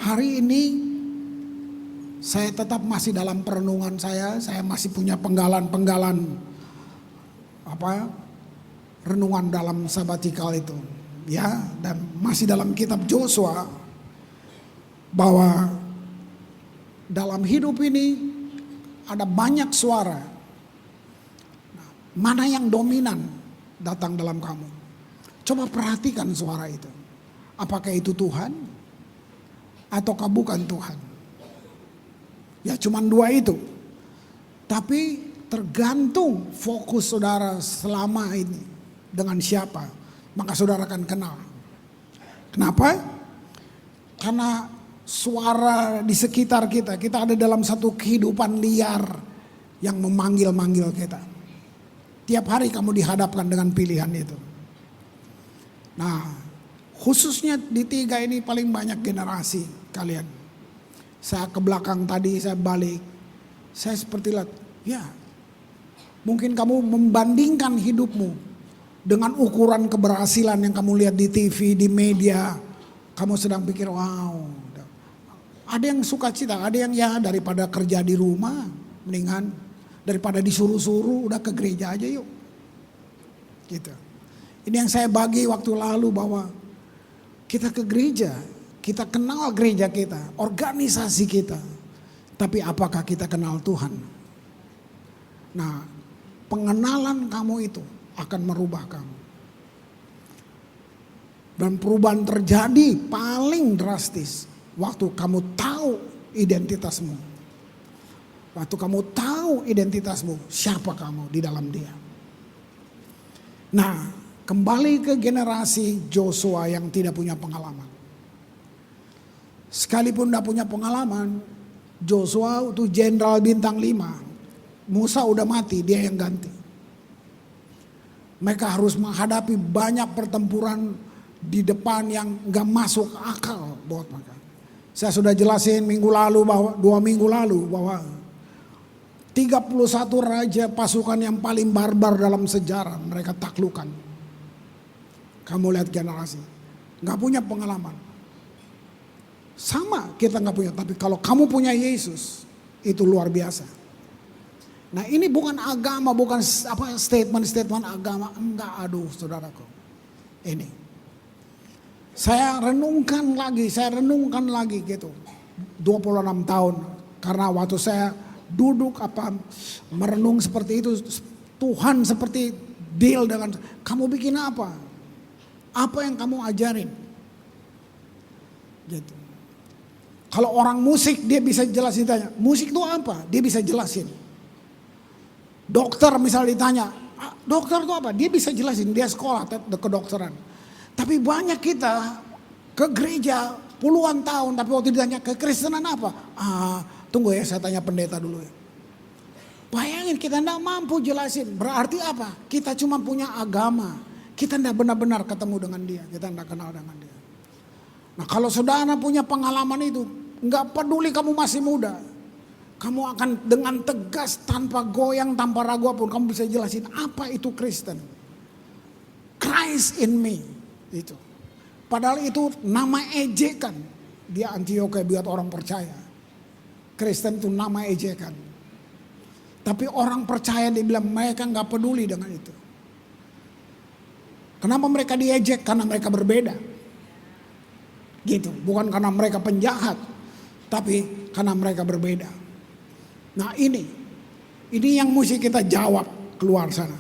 hari ini saya tetap masih dalam perenungan saya masih punya penggalan-penggalan renungan dalam sabatikal itu. Ya, dan masih dalam kitab Joshua bahwa dalam hidup ini ada banyak suara. Mana yang dominan datang dalam kamu? Coba perhatikan suara itu. Apakah itu Tuhan ataukah bukan Tuhan? Ya cuman dua itu. Tapi tergantung fokus saudara selama ini dengan siapa, maka saudara akan kenal. Kenapa? Karena suara di sekitar kita ada dalam satu kehidupan liar yang memanggil-manggil kita. Tiap hari kamu dihadapkan dengan pilihan itu. Nah, khususnya di 3 ini paling banyak generasi kalian. Saya ke belakang tadi, saya balik. Saya seperti lihat, ya mungkin kamu membandingkan hidupmu dengan ukuran keberhasilan yang kamu lihat di TV, di media. Kamu sedang pikir, wow. Ada yang suka cita, ada yang ya daripada kerja di rumah, mendingan daripada disuruh-suruh udah ke gereja aja yuk. Gitu. Ini yang saya bagi waktu lalu bahwa kita ke gereja, kita kenal gereja kita, organisasi kita. Tapi apakah kita kenal Tuhan? Nah, pengenalan kamu itu akan merubah kamu. Dan perubahan terjadi paling drastis waktu kamu tahu identitasmu. Waktu kamu tahu identitasmu, siapa kamu di dalam Dia. Nah, kembali ke generasi Joshua yang tidak punya pengalaman. Sekalipun tidak punya pengalaman, Joshua itu jenderal bintang 5. Musa udah mati, dia yang ganti. Mereka harus menghadapi banyak pertempuran di depan yang gak masuk akal buat mereka. Saya sudah jelasin 2 minggu lalu bahwa 31 raja pasukan yang paling barbar dalam sejarah mereka taklukkan. Kamu lihat generasi, gak punya pengalaman. Sama kita gak punya, tapi kalau kamu punya Yesus, itu luar biasa. Nah ini bukan agama, bukan statement agama, enggak, aduh saudaraku. Ini saya renungkan lagi gitu. 26 tahun karena waktu saya duduk merenung seperti itu, Tuhan seperti deal dengan kamu bikin apa? Apa yang kamu ajarin? Gitu. Kalau orang musik dia bisa jelasin, tanya, musik itu apa? Dia bisa jelasin. Dokter misalnya ditanya, dokter itu apa? Dia bisa jelasin, dia sekolah kedokteran. Tapi banyak kita ke gereja puluhan tahun, tapi waktu ditanya kekristenan apa? Tunggu ya, saya tanya pendeta dulu ya. Bayangin kita tidak mampu jelasin, berarti apa? Kita cuma punya agama, kita tidak benar-benar ketemu dengan Dia, kita tidak kenal dengan Dia. Nah kalau saudara punya pengalaman itu, nggak peduli kamu masih muda, kamu akan dengan tegas, tanpa goyang, tanpa ragu pun kamu bisa jelasin apa itu Kristen. Christ in me itu. Padahal itu nama ejekan di Antioquia buat orang percaya. Kristen itu nama ejekan. Tapi orang percaya dibilang mereka nggak peduli dengan itu. Kenapa mereka diejek? Karena mereka berbeda. Gitu, bukan karena mereka penjahat, tapi karena mereka berbeda. Nah ini yang mesti kita jawab keluar sana.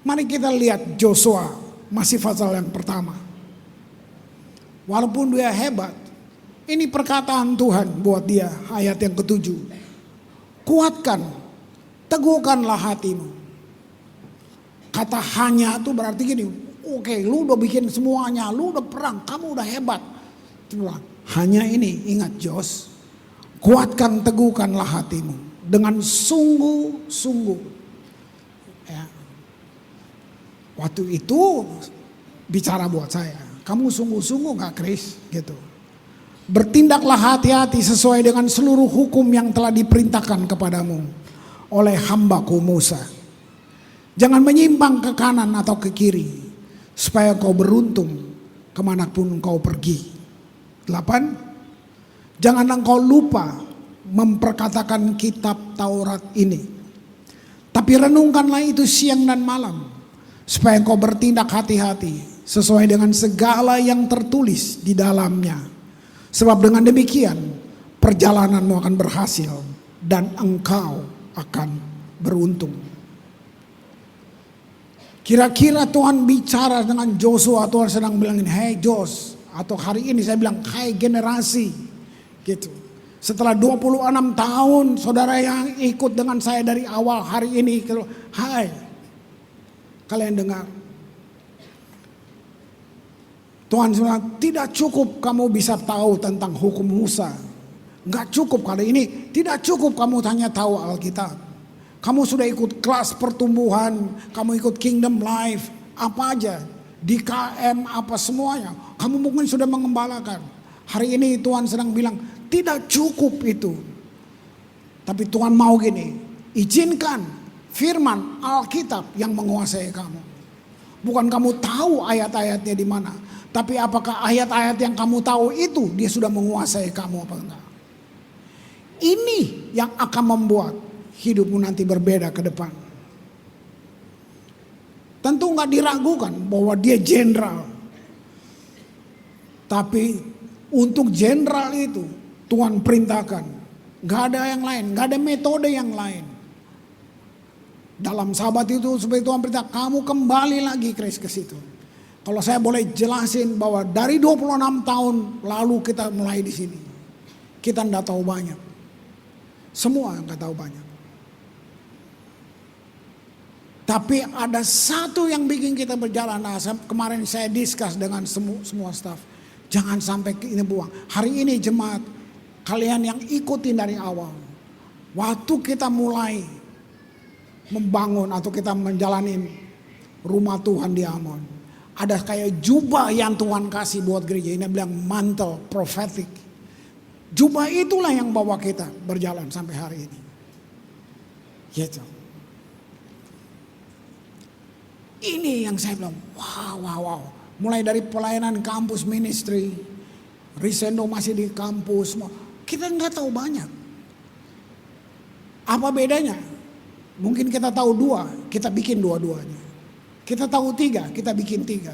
Mari kita lihat Joshua masih pasal yang pertama. Walaupun dia hebat, ini perkataan Tuhan buat dia, ayat yang ke-7. Kuatkan, teguhkanlah hatimu. Kata hanya itu berarti gini, oke, lu udah bikin semuanya, lu udah perang, kamu udah hebat. Hanya ini, ingat Jos, kuatkan, teguhkanlah hatimu dengan sungguh-sungguh. Ya. Waktu itu bicara buat saya, kamu sungguh-sungguh gak Kris? Gitu. Bertindaklah hati-hati sesuai dengan seluruh hukum yang telah diperintahkan kepadamu oleh hambaku Musa. Jangan menyimpang ke kanan atau ke kiri, supaya kau beruntung kemanapun kau pergi. 8. Jangan engkau lupa memperkatakan kitab Taurat ini. Tapi renungkanlah itu siang dan malam, supaya engkau bertindak hati-hati sesuai dengan segala yang tertulis di dalamnya. Sebab dengan demikian perjalananmu akan berhasil dan engkau akan beruntung. Kira-kira Tuhan bicara dengan Joshua, Tuhan sedang bilangin, "Hey Jos," atau hari ini saya bilang, "Hai generasi," gitu. Setelah 26 tahun saudara yang ikut dengan saya dari awal, hari ini, hai, kalian dengar. Tuhan bilang, tidak cukup kamu bisa tahu tentang hukum Musa. Enggak cukup kali ini, tidak cukup kamu hanya tahu Alkitab. Kamu sudah ikut kelas pertumbuhan, kamu ikut Kingdom Life, apa aja, di KM apa semuanya. Kamu mungkin sudah mengembalakan. Hari ini Tuhan sedang bilang, tidak cukup itu. Tapi Tuhan mau gini, izinkan firman Alkitab yang menguasai kamu. Bukan kamu tahu ayat-ayatnya di mana, tapi apakah ayat-ayat yang kamu tahu itu dia sudah menguasai kamu apa enggak. Ini yang akan membuat hidupmu nanti berbeda ke depan. Tentu enggak diragukan bahwa dia jenderal. Tapi untuk jenderal itu Tuhan perintahkan, enggak ada yang lain, enggak ada metode yang lain. Dalam Sabat itu supaya Tuhan perintah kamu kembali lagi ke situ. Kalau saya boleh jelasin bahwa dari 26 tahun lalu kita mulai di sini. Kita enggak tahu banyak. Semua enggak tahu banyak. Tapi ada satu yang bikin kita berjalan. Nah, kemarin saya discuss dengan semua staff. Jangan sampai ini buang. Hari ini jemaat, kalian yang ikutin dari awal. Waktu kita mulai membangun atau kita menjalani rumah Tuhan di Amon. Ada kayak jubah yang Tuhan kasih buat gereja. Ini bilang mantle prophetic. Jubah itulah yang bawa kita berjalan sampai hari ini. Gitu. Ini yang saya bilang, wow. Mulai dari pelayanan kampus ministry, Risendo masih di kampus, kita nggak tahu banyak. Apa bedanya? Mungkin kita tahu 2, kita bikin dua-duanya. Kita tahu 3, kita bikin 3.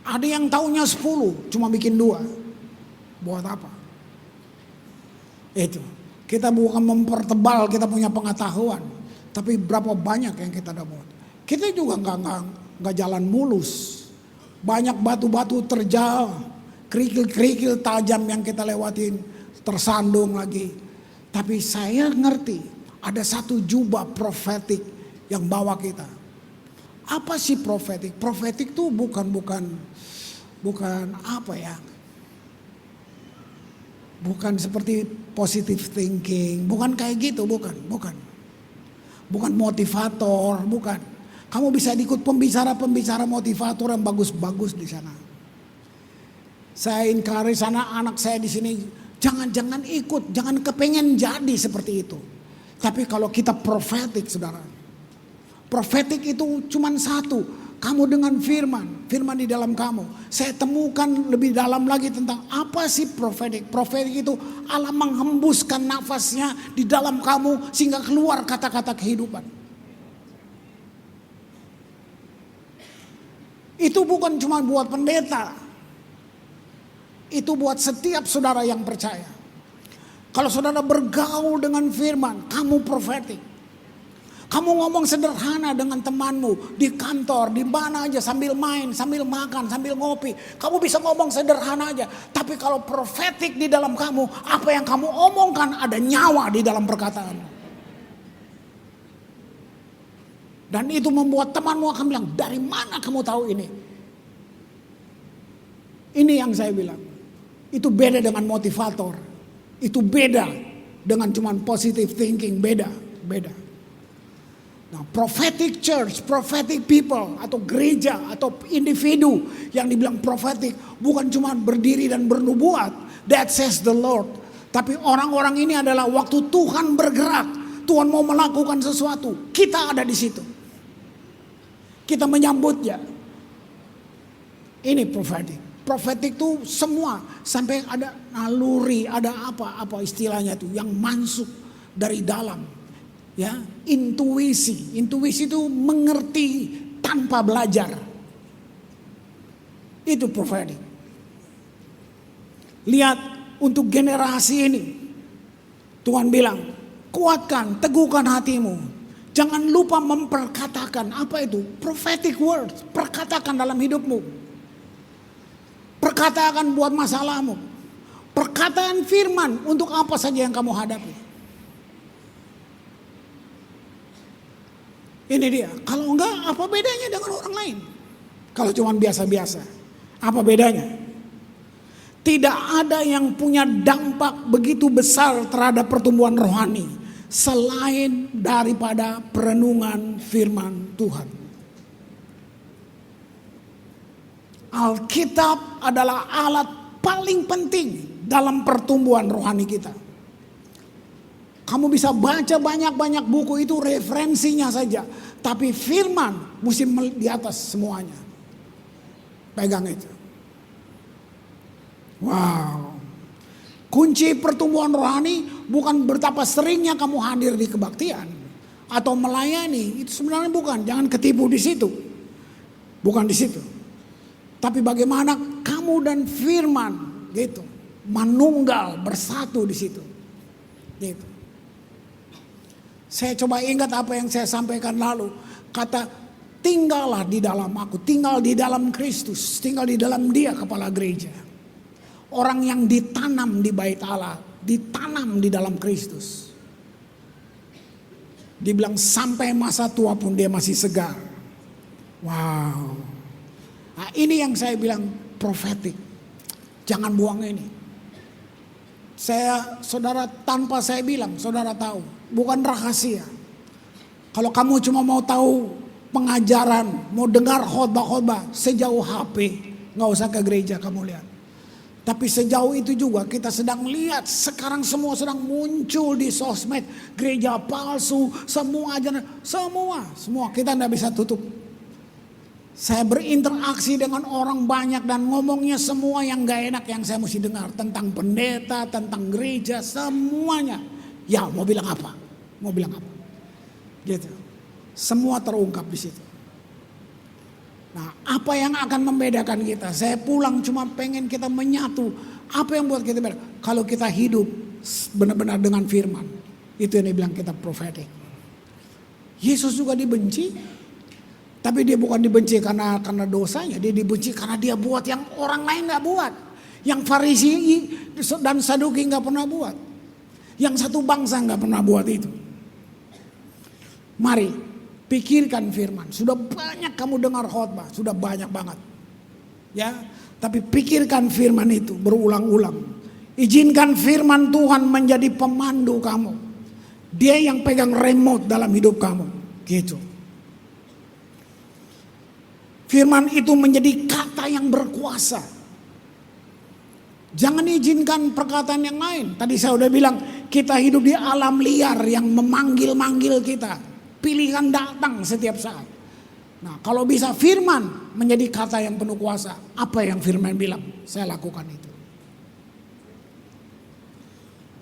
Ada yang tahunya 10, cuma bikin 2. Buat apa? Itu. Kita bukan mempertebal kita punya pengetahuan, tapi berapa banyak yang kita dapat. Kita juga nggak jalan mulus. Banyak batu-batu terjal, kerikil-kerikil tajam yang kita lewatin, tersandung lagi. Tapi saya ngerti ada satu jubah profetik yang bawa kita. Apa sih profetik? Profetik tuh bukan apa ya? Bukan seperti positive thinking, bukan kayak gitu, bukan. Bukan motivator, bukan. Kamu bisa ikut pembicara motivator yang bagus-bagus di sana. Saya encourage anak saya di sini, jangan ikut, jangan kepengen jadi seperti itu. Tapi kalau kita profetik, saudara, profetik itu cuma satu, kamu dengan firman di dalam kamu. Saya temukan lebih dalam lagi tentang apa sih profetik. Profetik itu Allah menghembuskan nafasnya di dalam kamu sehingga keluar kata-kata kehidupan. Itu bukan cuma buat pendeta. Itu buat setiap saudara yang percaya. Kalau saudara bergaul dengan firman, kamu profetik. Kamu ngomong sederhana dengan temanmu di kantor, di mana aja, sambil main, sambil makan, sambil ngopi. Kamu bisa ngomong sederhana aja. Tapi kalau profetik di dalam kamu, apa yang kamu omongkan ada nyawa di dalam perkataanmu. Dan itu membuat temanmu akan bilang, dari mana kamu tahu ini? Ini yang saya bilang. Itu beda dengan motivator. Itu beda dengan cuman positive thinking. Beda. Nah, prophetic church, prophetic people, atau gereja, atau individu yang dibilang prophetic, bukan cuma berdiri dan bernubuat. That says the Lord. Tapi orang-orang ini adalah waktu Tuhan bergerak, Tuhan mau melakukan sesuatu, kita ada di situ. Kita menyambutnya. Ini prophetic. Prophetic tuh semua, sampai ada naluri, ada apa istilahnya tuh yang masuk dari dalam. Ya, intuisi. Intuisi itu mengerti tanpa belajar. Itu prophetic. Lihat untuk generasi ini. Tuhan bilang, kuatkan, teguhkan hatimu. Jangan lupa memperkatakan, apa itu? Prophetic words, perkatakan dalam hidupmu. Perkatakan buat masalahmu. Perkataan firman untuk apa saja yang kamu hadapi. Ini dia. Kalau enggak, apa bedanya dengan orang lain? Kalau cuma biasa-biasa, apa bedanya? Tidak ada yang punya dampak begitu besar terhadap pertumbuhan rohani selain daripada perenungan firman Tuhan. Alkitab adalah alat paling penting dalam pertumbuhan rohani kita. Kamu bisa baca banyak-banyak buku, itu referensinya saja. Tapi firman mesti di atas semuanya. Pegang itu. Wow. Kunci pertumbuhan rohani bukan betapa seringnya kamu hadir di kebaktian atau melayani. Itu sebenarnya bukan. Jangan ketipu di situ. Bukan di situ. Tapi bagaimana kamu dan firman gitu manunggal bersatu di situ. Gitu. Saya coba ingat apa yang saya sampaikan lalu. Kata, tinggallah di dalam aku. Tinggal di dalam Kristus. Tinggal di dalam dia, kepala gereja. Orang yang ditanam di bait Allah. Ditanam di dalam Kristus. Dibilang sampai masa tua pun dia masih segar. Wow. Nah, ini yang saya bilang prophetic. Jangan buang ini. Saudara, tanpa saya bilang, saudara tahu. Bukan rahasia. Kalau kamu cuma mau tahu pengajaran, mau dengar khotbah-khotbah sejauh HP, nggak usah ke gereja kamu lihat. Tapi sejauh itu juga kita sedang lihat sekarang semua sedang muncul di sosmed, gereja palsu, semua ajaran, semua kita nggak bisa tutup. Saya berinteraksi dengan orang banyak dan ngomongnya semua yang gak enak yang saya mesti dengar. Tentang pendeta, tentang gereja, semuanya. Ya mau bilang apa? Mau bilang apa? Gitu. Semua terungkap di situ. Nah, apa yang akan membedakan kita? Saya pulang cuma pengen kita menyatu. Apa yang buat kita beda? Kalau kita hidup benar-benar dengan firman. Itu yang dibilang kita prophetic. Yesus juga dibenci. Tapi dia bukan dibenci karena dosanya. Dia dibenci karena dia buat yang orang lain gak buat. Yang Farisi dan Saduki gak pernah buat. Yang satu bangsa gak pernah buat itu. Mari pikirkan firman. Sudah banyak kamu dengar khotbah. Sudah banyak banget. Ya, tapi pikirkan firman itu berulang-ulang. Izinkan firman Tuhan menjadi pemandu kamu. Dia yang pegang remote dalam hidup kamu. Gitu. Firman itu menjadi kata yang berkuasa. Jangan izinkan perkataan yang lain. Tadi saya udah bilang kita hidup di alam liar yang memanggil-manggil kita. Pilihan datang setiap saat. Nah, kalau bisa firman menjadi kata yang penuh kuasa. Apa yang firman bilang, saya lakukan itu.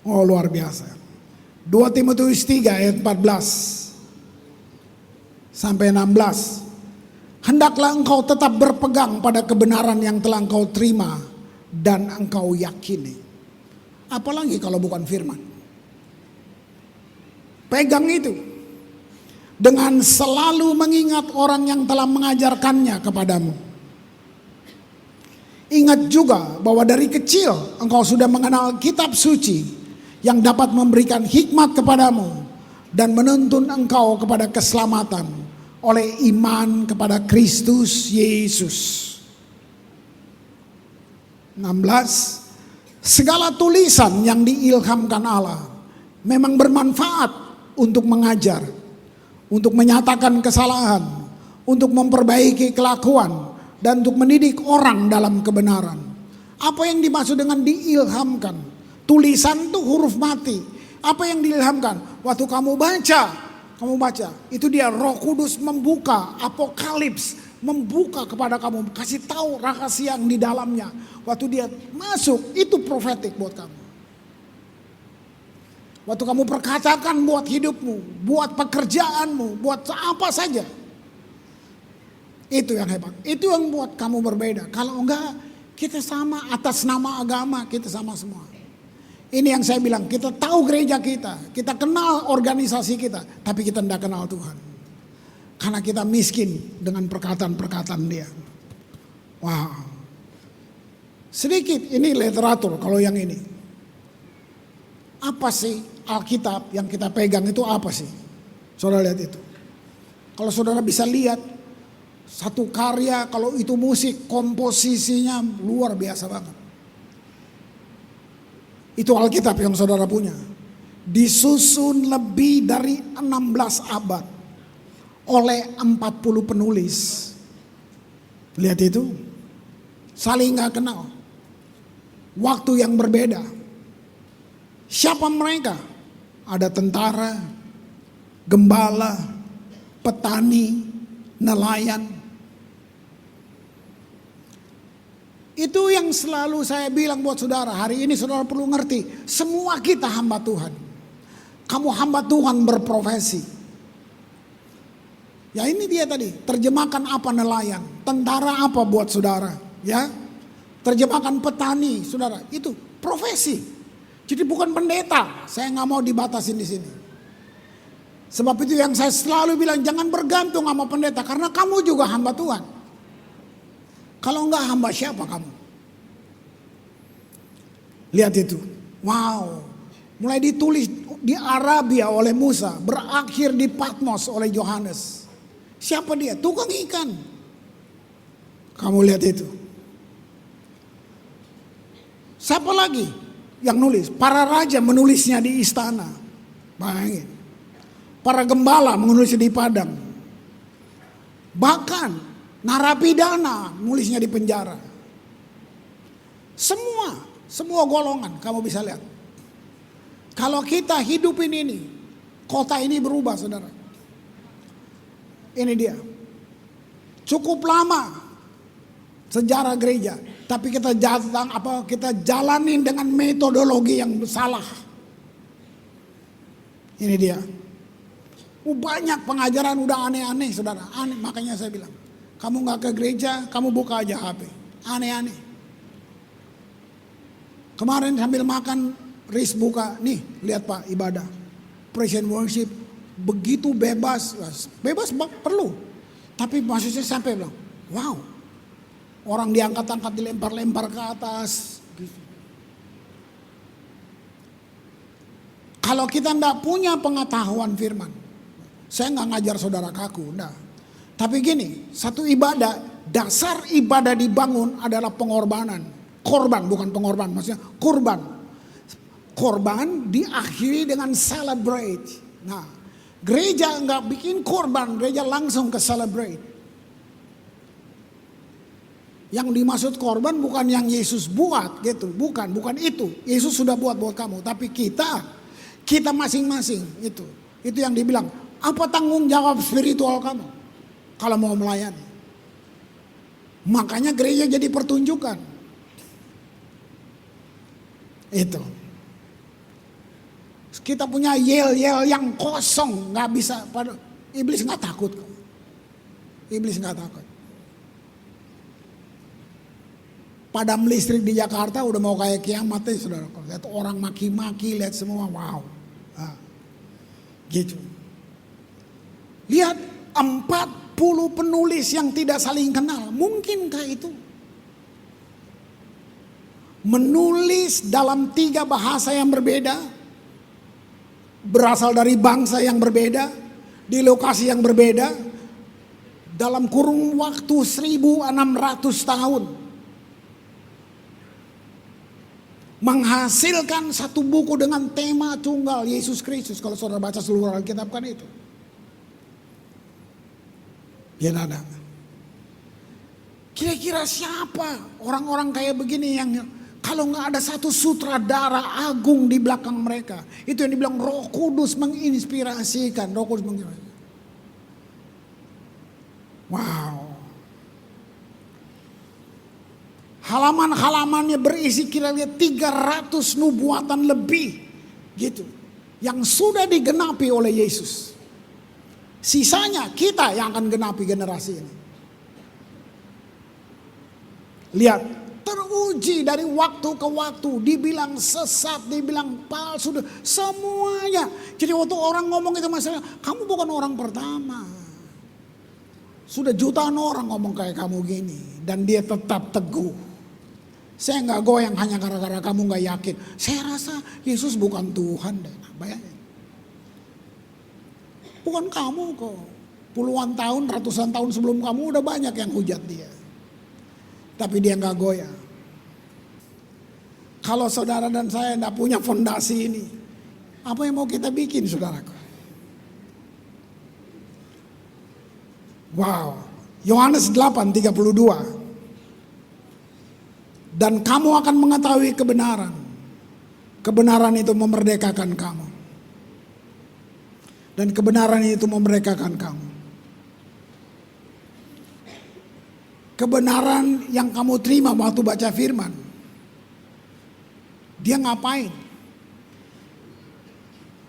Oh, luar biasa. 2 Timotius 3 ayat 14 sampai 16. Hendaklah engkau tetap berpegang pada kebenaran yang telah engkau terima dan engkau yakini. Apalagi kalau bukan firman. Pegang itu. Dengan selalu mengingat orang yang telah mengajarkannya kepadamu. Ingat juga bahwa dari kecil engkau sudah mengenal kitab suci yang dapat memberikan hikmat kepadamu dan menuntun engkau kepada keselamatan oleh iman kepada Kristus Yesus. 16. Segala tulisan yang diilhamkan Allah memang bermanfaat untuk mengajar, untuk menyatakan kesalahan, untuk memperbaiki kelakuan, dan untuk mendidik orang dalam kebenaran. Apa yang dimaksud dengan diilhamkan? Tulisan itu huruf mati. Apa yang diilhamkan? Waktu kamu baca, itu dia Roh Kudus membuka apokalips membuka kepada kamu, kasih tahu rahasia yang di dalamnya. Waktu dia masuk, itu profetik buat kamu. Waktu kamu perkatakan buat hidupmu, buat pekerjaanmu, buat apa saja. Itu yang hebat. Itu yang buat kamu berbeda. Kalau enggak, kita sama atas nama agama, kita sama semua. Ini yang saya bilang, kita tahu gereja kita kenal organisasi kita, tapi kita tidak kenal Tuhan. Karena kita miskin dengan perkataan-perkataan dia. Wow. Sedikit ini literatur kalau yang ini. Apa sih Alkitab yang kita pegang itu apa sih? Saudara lihat itu. Kalau saudara bisa lihat satu karya, kalau itu musik, komposisinya luar biasa banget. Itu Alkitab yang saudara punya. Disusun lebih dari 16 abad oleh 40 penulis. Lihat itu. Saling gak kenal. Waktu yang berbeda. Siapa mereka? Ada tentara, gembala, petani, nelayan. Itu yang selalu saya bilang buat saudara. Hari ini saudara perlu ngerti. Semua kita hamba Tuhan. Kamu hamba Tuhan berprofesi. Ya ini dia tadi. Terjemahkan apa nelayan. Tentara apa buat saudara. Ya. Terjemahkan petani saudara. Itu profesi. Jadi bukan pendeta. Saya gak mau dibatasin di sini. Sebab itu yang saya selalu bilang. Jangan bergantung sama pendeta. Karena kamu juga hamba Tuhan. Kalau enggak hamba siapa kamu? Lihat itu. Wow. Mulai ditulis di Arabia oleh Musa. Berakhir di Patmos oleh Yohanes. Siapa dia? Tukang ikan. Kamu lihat itu. Siapa lagi yang nulis? Para raja menulisnya di istana. Bayangin. Para gembala menulisnya di padang. Bahkan narapidana nulisnya di penjara. Semua golongan kamu bisa lihat. Kalau kita hidupin ini, kota ini berubah saudara. Ini dia. Cukup lama sejarah gereja, tapi kita jalanin dengan metodologi yang salah. Ini dia. Banyak pengajaran udah aneh-aneh saudara, aneh. Makanya saya bilang, kamu nggak ke gereja, kamu buka aja HP, aneh-aneh. Kemarin sambil makan, Riz buka, nih lihat Pak ibadah, praise and worship, begitu bebas perlu. Tapi maksudnya sampai bilang, wow, orang diangkat-angkat dilempar-lempar ke atas. Kalau kita nggak punya pengetahuan firman, saya nggak ngajar saudara kaku, enggak. Tapi gini, satu ibadah, dasar ibadah dibangun adalah pengorbanan. Korban, bukan pengorban, maksudnya kurban. Korban diakhiri dengan celebrate. Nah, gereja nggak bikin korban, gereja langsung ke celebrate. Yang dimaksud korban bukan yang Yesus buat gitu, bukan itu. Yesus sudah buat kamu, tapi kita masing-masing itu yang dibilang. Apa tanggung jawab spiritual kamu kalau mau melayani? Makanya gereja jadi pertunjukan. Itu. Kita punya yel-yel yang kosong, nggak bisa. Iblis nggak takut. Iblis nggak takut. Padam listrik di Jakarta udah mau kayak kiamat ya saudara. Lihat orang maki-maki, lihat semua, wow. Nah, gitu. Lihat 40 penulis yang tidak saling kenal. Mungkinkah itu? Menulis dalam 3 bahasa yang berbeda. Berasal dari bangsa yang berbeda. Di lokasi yang berbeda. Dalam kurun waktu 1600 tahun. Menghasilkan satu buku dengan tema tunggal Yesus Kristus. Kalau saudara baca seluruh Alkitab kan itu. Ya ada. Kira-kira siapa orang-orang kayak begini yang kalau nggak ada satu sutradara agung di belakang mereka. Itu yang dibilang Roh Kudus menginspirasikan. Roh Kudus menginspirasikan. Wow. Halaman-halamannya berisi kira-kira 300 nubuatan lebih gitu. Yang sudah digenapi oleh Yesus. Sisanya kita yang akan genapi generasi ini. Lihat, teruji dari waktu ke waktu. Dibilang sesat, dibilang palsu, semuanya. Jadi waktu orang ngomong itu masalah, kamu bukan orang pertama. Sudah jutaan orang ngomong kayak kamu gini. Dan dia tetap teguh. Saya nggak goyang hanya gara-gara kamu nggak yakin. Saya rasa Yesus bukan Tuhan deh. Bayangin. Bukan kamu kok. Puluhan tahun, ratusan tahun sebelum kamu udah banyak yang hujat dia. Tapi dia nggak goyah. Kalau saudara dan saya nggak punya fondasi ini, apa yang mau kita bikin, saudaraku? Wow, Yohanes 8:32. Dan kamu akan mengetahui kebenaran. Kebenaran itu memerdekakan kamu. Dan kebenaran itu memerdekakan kamu. Kebenaran yang kamu terima waktu baca firman. Dia ngapain?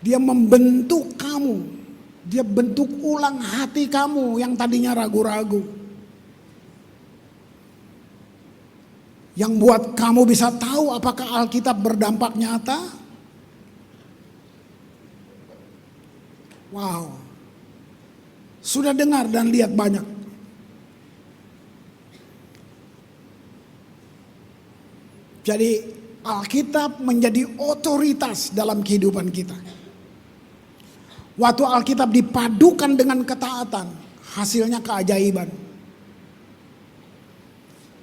Dia membentuk kamu. Dia bentuk ulang hati kamu yang tadinya ragu-ragu. Yang buat kamu bisa tahu apakah Alkitab berdampak nyata. Wow. Sudah dengar dan lihat banyak. Jadi Alkitab menjadi otoritas dalam kehidupan kita. Waktu Alkitab dipadukan dengan ketaatan, hasilnya keajaiban.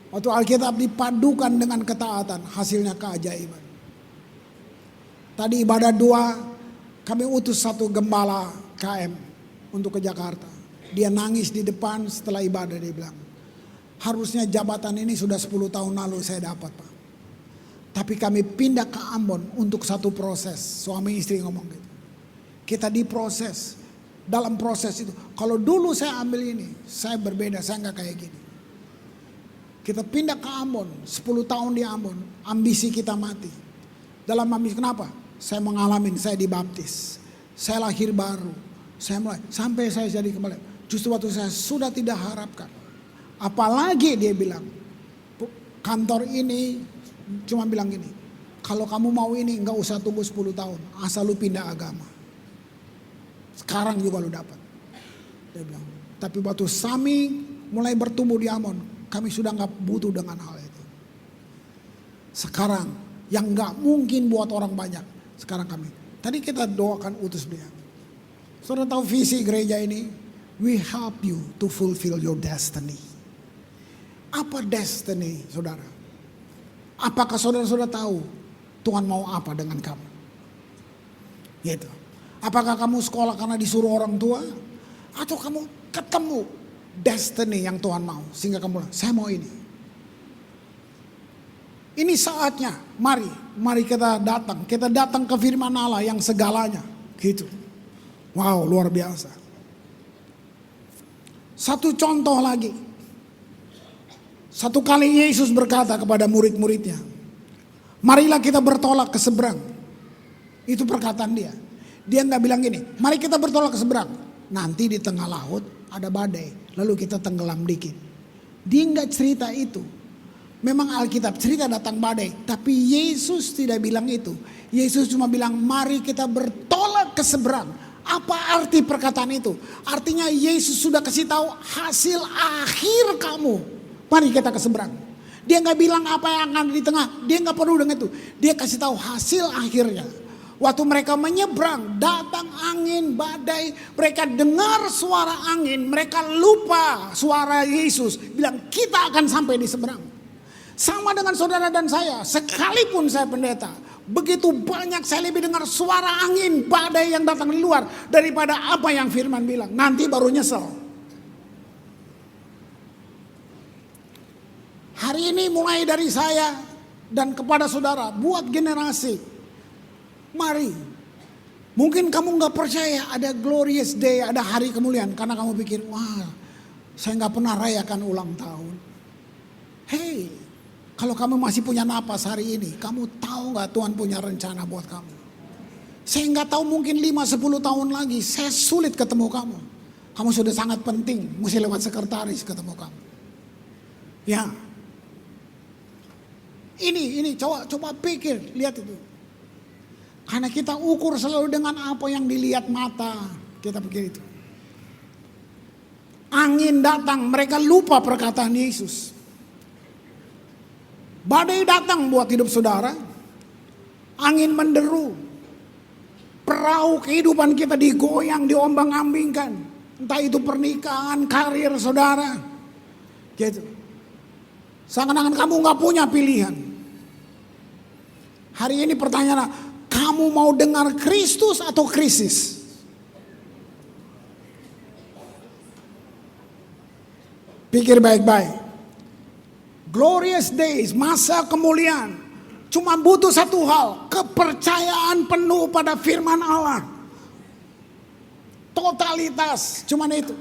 Waktu Alkitab dipadukan dengan ketaatan, hasilnya keajaiban. Tadi ibadah 2, kami utus satu gembala KM untuk ke Jakarta. Dia nangis di depan setelah ibadah, dia bilang, harusnya jabatan ini sudah 10 tahun lalu saya dapat, Pak. Tapi kami pindah ke Ambon untuk satu proses. Suami istri ngomong gitu. Kita diproses. Dalam proses itu, kalau dulu saya ambil ini, saya berbeda, saya nggak kayak gini. Kita pindah ke Ambon, 10 tahun di Ambon, ambisi kita mati. Dalam ambisi kenapa? Saya mengalami, saya dibaptis. Saya lahir baru. Saya mulai, sampai saya jadi kembali. Justru waktu saya sudah tidak harapkan. Apalagi dia bilang, kantor ini cuma bilang gini, kalau kamu mau ini nggak usah tunggu 10 tahun, asal lu pindah agama. Sekarang juga lu dapat. Dia bilang, tapi waktu Sami mulai bertumbuh di Ambon, kami sudah nggak butuh dengan hal itu. Sekarang yang nggak mungkin buat orang banyak, sekarang kami. Tadi kita doakan utus dia. Saudara tahu visi gereja ini? We help you to fulfill your destiny. Apa destiny, saudara? Apakah saudara-saudara tahu Tuhan mau apa dengan kamu? Gitu. Apakah kamu sekolah karena disuruh orang tua? Atau kamu ketemu destiny yang Tuhan mau, sehingga kamu bilang, saya mau ini. Ini saatnya, mari kita datang ke firman Allah yang segalanya, gitu. Wow, luar biasa. Satu contoh lagi. Satu kali Yesus berkata kepada murid-muridnya, marilah kita bertolak ke seberang. Itu perkataan dia. Dia nggak bilang gini, mari kita bertolak ke seberang. Nanti di tengah laut ada badai, lalu kita tenggelam dikit. Dia nggak cerita itu. Memang Alkitab cerita datang badai, tapi Yesus tidak bilang itu. Yesus cuma bilang mari kita bertolak ke seberang. Apa arti perkataan itu? Artinya Yesus sudah kasih tahu hasil akhir kamu. Mari kita ke seberang. Dia nggak bilang apa yang akan di tengah. Dia nggak perlu dengan itu. Dia kasih tahu hasil akhirnya. Waktu mereka menyeberang, datang angin, badai. Mereka dengar suara angin. Mereka lupa suara Yesus. Bilang kita akan sampai di seberang. Sama dengan saudara dan saya. Sekalipun saya pendeta. Begitu banyak saya lebih dengar suara angin, badai yang datang di luar. Daripada apa yang firman bilang. Nanti baru nyesel. Hari ini mulai dari saya dan kepada saudara. Buat generasi. Mari, mungkin kamu gak percaya ada glorious day, ada hari kemuliaan. Karena kamu pikir, wah saya gak pernah rayakan ulang tahun. Hey, Kalau kamu masih punya napas hari ini, kamu tahu gak Tuhan punya rencana buat kamu? Saya nggak tahu, mungkin 5-10 tahun lagi saya sulit ketemu kamu. Kamu sudah sangat penting, mesti lewat sekretaris ketemu kamu. Ya. Ini coba pikir, lihat itu. Karena kita ukur selalu dengan apa yang dilihat mata, kita pikir itu. Angin datang, mereka lupa perkataan Yesus. Badai datang buat hidup saudara. Angin menderu. Perahu kehidupan kita digoyang, diombang-ambingkan. Entah itu pernikahan, karir saudara. Gitu. Seakan-akan kamu gak punya pilihan. Hari ini pertanyaan, kamu mau dengar Kristus atau krisis? Pikir baik-baik. Glorious days, masa kemuliaan. Cuma butuh satu hal, kepercayaan penuh pada firman Allah. Totalitas, cuman itu.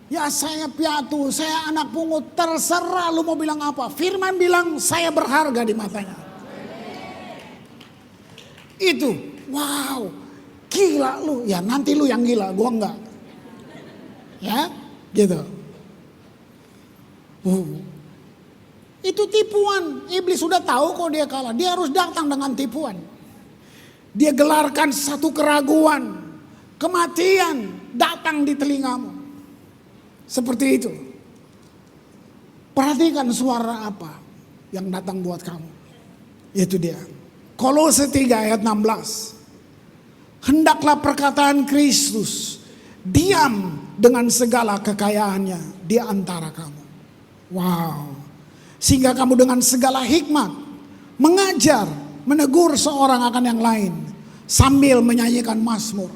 Ya saya piatu, saya anak pungut, terserah lu mau bilang apa. Firman bilang saya berharga di matanya. Itu, wow, gila lu. Ya nanti lu yang gila, gua enggak. Ya, gitu. Itu tipuan. Iblis sudah tahu kok dia kalah. Dia harus datang dengan tipuan. Dia gelarkan satu keraguan. Kematian datang di telingamu. Seperti itu. Perhatikan suara apa yang datang buat kamu. Itu dia. Kolose 3 ayat 16. Hendaklah perkataan Kristus diam dengan segala kekayaannya di antara kamu. Wow. Sehingga kamu dengan segala hikmat mengajar, menegur seorang akan yang lain sambil menyanyikan mazmur.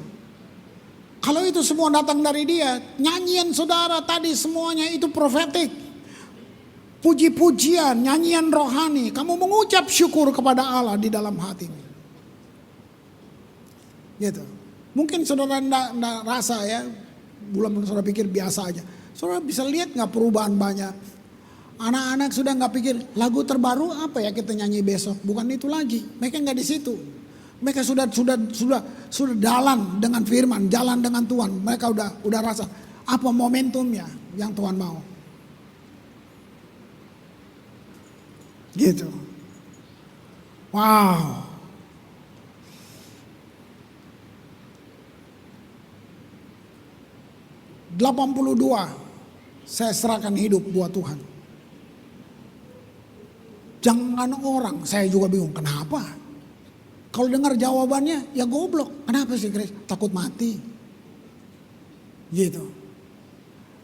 Kalau itu semua datang dari dia, nyanyian saudara tadi semuanya itu profetik. Puji-pujian, nyanyian rohani, kamu mengucap syukur kepada Allah di dalam hatimu. Gitu. Mungkin saudara enggak rasa ya, belum saudara pikir biasa aja. Saudara bisa lihat nggak perubahan banyak. Anak-anak sudah nggak pikir lagu terbaru apa ya kita nyanyi besok, bukan itu lagi. Mereka nggak di situ. Mereka sudah jalan dengan firman, jalan dengan Tuhan. Mereka udah rasa apa momentumnya yang Tuhan mau. Gitu. Wow. "82 saya serahkan hidup buat Tuhan." Jangan orang, saya juga bingung kenapa. Kalau dengar jawabannya ya goblok. Kenapa sih Chris? Takut mati. Gitu.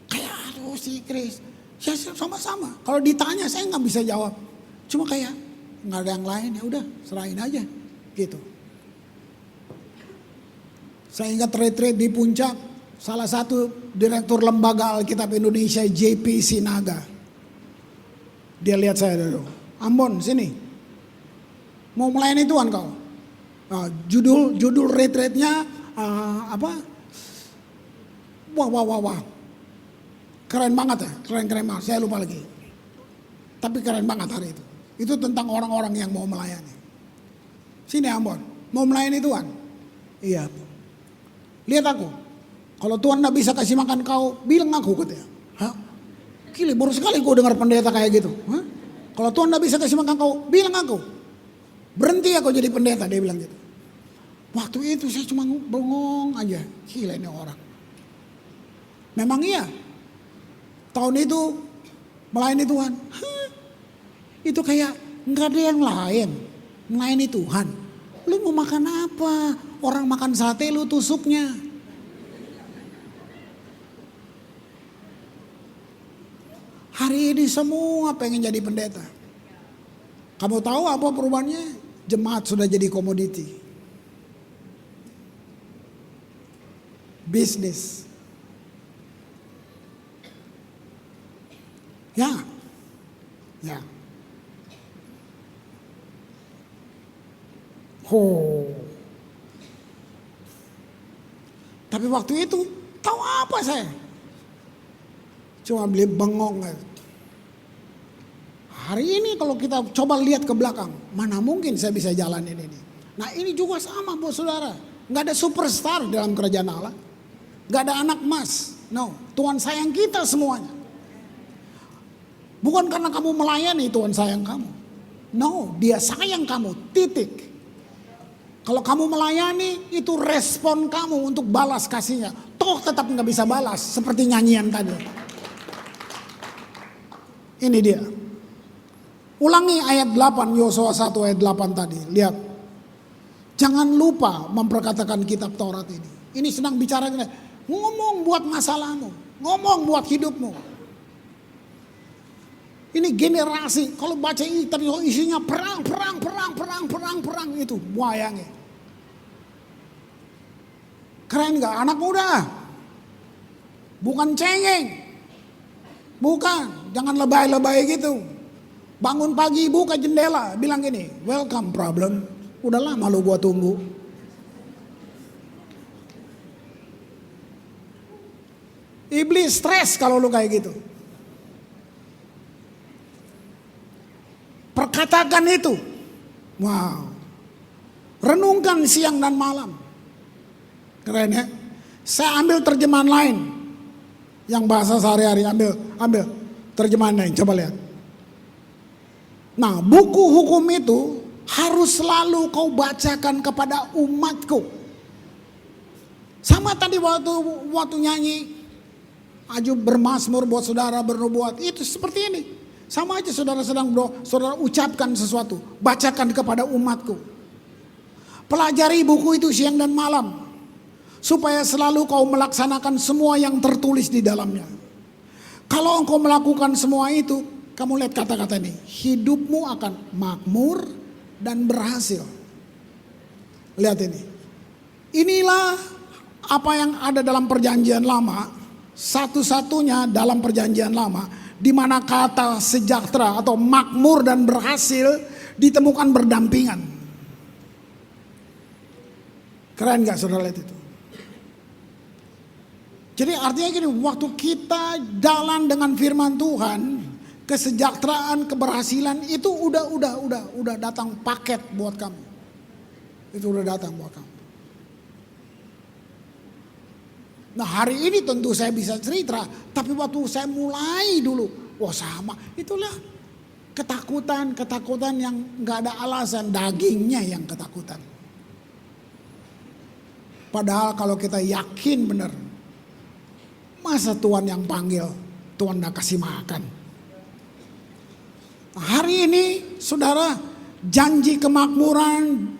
Kayak aduh sih Chris. Ya sama-sama. Kalau ditanya saya nggak bisa jawab. Cuma kayak nggak ada yang lain, ya udah serahin aja. Gitu. Saya ingat retreat di Puncak. Salah satu direktur lembaga Alkitab Indonesia JP Sinaga. Dia lihat saya dulu. Ambon sini, mau melayani Tuhan kau. Judul retreatnya apa? Wah, keren banget ya, keren banget. Saya lupa lagi, tapi keren banget hari itu. Itu tentang orang-orang yang mau melayani. Sini Ambon, mau melayani Tuhan? Iya. Lihat aku, kalau Tuhan nggak bisa kasih makan kau, bilang aku katanya. Hah? Gila, baru sekali gue dengar pendeta kayak gitu. Hah? Kalau Tuhan tidak bisa kasih makan kau, bilang aku. Berhenti aku jadi pendeta, dia bilang gitu. Waktu itu saya cuma bengong aja. Gila ini orang. Memang iya. Tahun itu melayani Tuhan. Itu kayak nggak ada yang lain. Melayani Tuhan. Lu mau makan apa? Orang makan sate lu tusuknya. Hari ini semua pengen jadi pendeta. Kamu tahu apa perubahannya? Jemaat sudah jadi komoditi. Bisnis. Ya. Tapi waktu itu tahu apa saya? Cuma beli bengong. Hari ini kalau kita coba lihat ke belakang, mana mungkin saya bisa jalanin ini. Nah ini juga sama buat saudara. Nggak ada superstar dalam kerajaan Allah. Nggak ada anak emas. No, Tuhan sayang kita semuanya. Bukan karena kamu melayani Tuhan sayang kamu. No, dia sayang kamu, titik. Kalau kamu melayani, itu respon kamu untuk balas kasihnya. Toh tetap nggak bisa balas, seperti nyanyian tadi. Ini dia. Ulangi ayat 8, Yosua 1 ayat 8 tadi. Lihat. Jangan lupa memperkatakan kitab Taurat ini. Ini sedang bicara, ngomong buat masalahmu. Ngomong buat hidupmu. Ini generasi, kalau baca kitab isinya perang itu. Bayangin. Keren gak anak muda? Bukan cengeng. Bukan, jangan lebay-lebay gitu. Bangun pagi buka jendela, bilang gini, welcome problem. Udah lama lu gua tunggu. Iblis stres kalau lu kayak gitu. Perkatakan itu. Wow. Renungkan siang dan malam. Keren ya. Saya ambil terjemahan lain. Yang bahasa sehari-hari, ambil terjemahan lain, coba lihat. Nah, buku hukum itu harus selalu kau bacakan kepada umatku. Sama tadi waktu nyanyi, Ajub bermazmur buat saudara bernubuat, itu seperti ini. Sama aja saudara saudara ucapkan sesuatu, bacakan kepada umatku. Pelajari buku itu siang dan malam, supaya selalu kau melaksanakan semua yang tertulis di dalamnya. Kalau engkau melakukan semua itu, kamu lihat kata-kata ini, hidupmu akan makmur dan berhasil. Lihat ini. Inilah apa yang ada dalam perjanjian lama, satu-satunya dalam perjanjian lama, di mana kata sejahtera atau makmur dan berhasil ditemukan berdampingan. Keren gak saudara lihat itu? Jadi artinya gini, waktu kita jalan dengan firman Tuhan, kesejahteraan, keberhasilan itu udah datang paket buat kamu. Itu udah datang buat kamu. Nah hari ini tentu saya bisa cerita, tapi waktu saya mulai dulu, wah sama, itulah ketakutan yang nggak ada alasan, dagingnya yang ketakutan. Padahal kalau kita yakin benar, masa Tuhan yang panggil, Tuhan udah kasih makan. Hari ini saudara, janji kemakmuran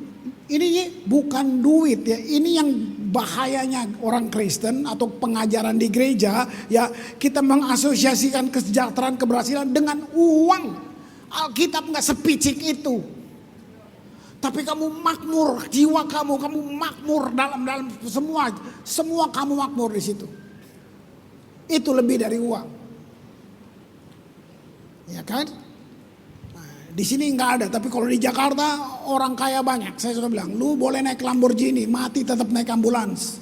ini bukan duit ya. Ini yang bahayanya orang Kristen atau pengajaran di gereja ya, kita mengasosiasikan kesejahteraan keberhasilan dengan uang. Alkitab nggak sepicik itu. Tapi kamu makmur, jiwa kamu makmur dalam semua kamu makmur di situ. Itu lebih dari uang. Ya kan? Di sini nggak ada, tapi kalau di Jakarta orang kaya banyak. Saya suka bilang, lu boleh naik Lamborghini, mati tetap naik ambulans.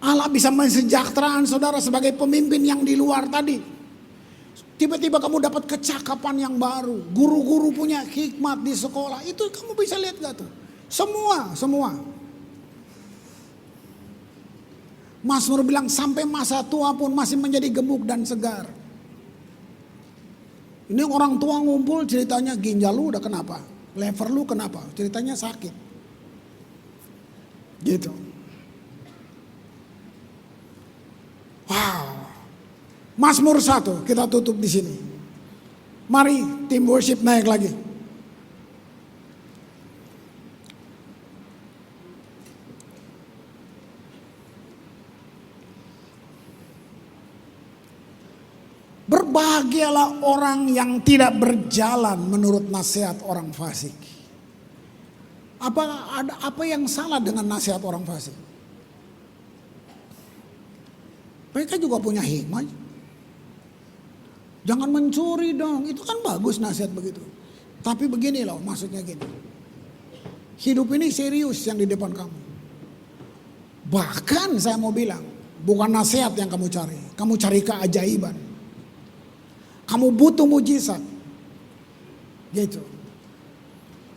Allah bisa mensejahterakan saudara sebagai pemimpin yang di luar tadi. Tiba-tiba kamu dapat kecakapan yang baru, guru-guru punya hikmat di sekolah, itu kamu bisa lihat gak tuh? Semua. Mazmur bilang sampai masa tua pun masih menjadi gemuk dan segar. Ini orang tua ngumpul ceritanya ginjal lu udah kenapa? Lever lu kenapa? Ceritanya sakit. Gitu. Wow. Mazmur 1 kita tutup di sini. Mari tim worship naik lagi. Berbahagialah orang yang tidak berjalan menurut nasihat orang fasik. Apa yang salah dengan nasihat orang fasik? Mereka juga punya hikmah. Jangan mencuri dong, itu kan bagus nasihat begitu. Tapi begini loh, maksudnya gini. Hidup ini serius yang di depan kamu. Bahkan saya mau bilang, Bukan nasihat yang kamu cari. Kamu cari keajaiban. Kamu butuh mujizat. Gitu.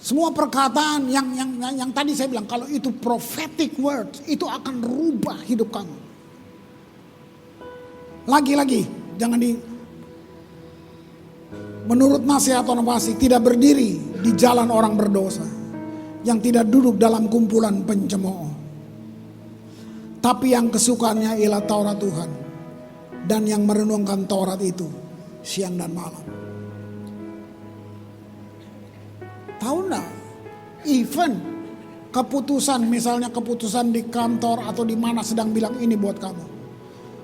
Semua perkataan yang tadi saya bilang, kalau itu prophetic words, itu akan rubah hidup kamu. Lagi-lagi, jangan menurut nasihat orang fasik, tidak berdiri di jalan orang berdosa, yang tidak duduk dalam kumpulan pencemooh. Tapi yang kesukaannya ialah Taurat Tuhan, dan yang merenungkan Taurat itu siang dan malam. Tahu enggak? Even keputusan, misalnya keputusan di kantor atau di mana sedang bilang ini buat kamu.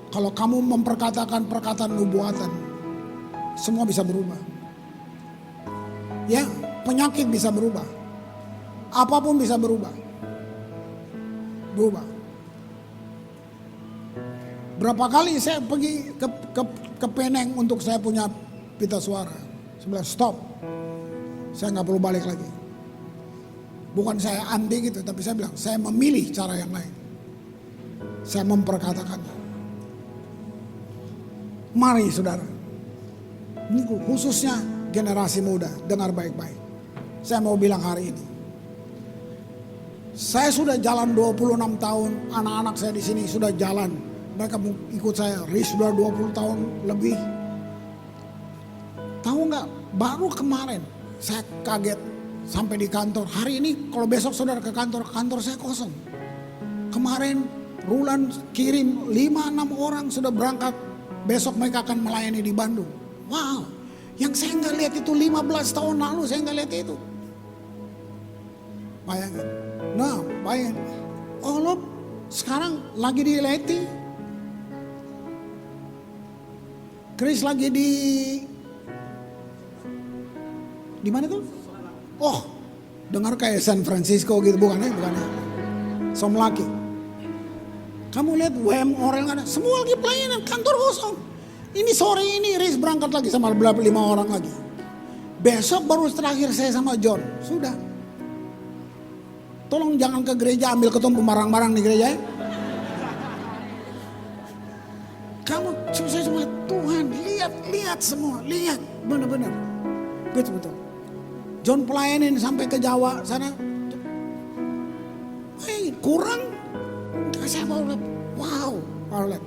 Kalau kamu memperkatakan perkataan nubuatan, semua bisa berubah. Ya, penyakit bisa berubah. Apapun bisa berubah. Berubah. Berapa kali saya pergi ke Peneng untuk saya punya pita suara. Saya bilang stop. Saya nggak perlu balik lagi. Bukan saya anti gitu, tapi saya bilang saya memilih cara yang lain. Saya memperkatakannya. Mari saudara, ini khususnya generasi muda, dengar baik-baik. Saya mau bilang hari ini, saya sudah jalan 26 tahun, anak-anak saya di sini sudah jalan. Mereka ikut saya, Riz sudah 20 tahun lebih. Tahu nggak? Baru kemarin saya kaget sampai di kantor. Hari ini kalau besok saudara ke kantor saya kosong. Kemarin Rulan kirim 5-6 orang sudah berangkat. Besok mereka akan melayani di Bandung. Wow, yang saya nggak lihat itu 15 tahun lalu saya nggak lihat itu. Bayangin. Nah, bayangin. Oh lo sekarang lagi di Leti. Chris lagi di mana tuh? Oh, dengar kayak San Francisco gitu, bukan ya? Somlaki. Kamu lihat WM orang ada, semua lagi pelayanan, kantor kosong. Ini sore ini Riz berangkat lagi sama 5 orang lagi. Besok baru terakhir saya sama John, sudah. Tolong jangan ke gereja ambil ketumpu barang-barang di gereja ya. Kamu saya cuma Tuhan lihat semua, lihat benar-benar. Betul. John pelayanin sampai ke Jawa sana. Kurang. Saya mau lihat. Wow, mau lihat.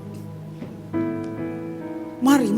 Mari.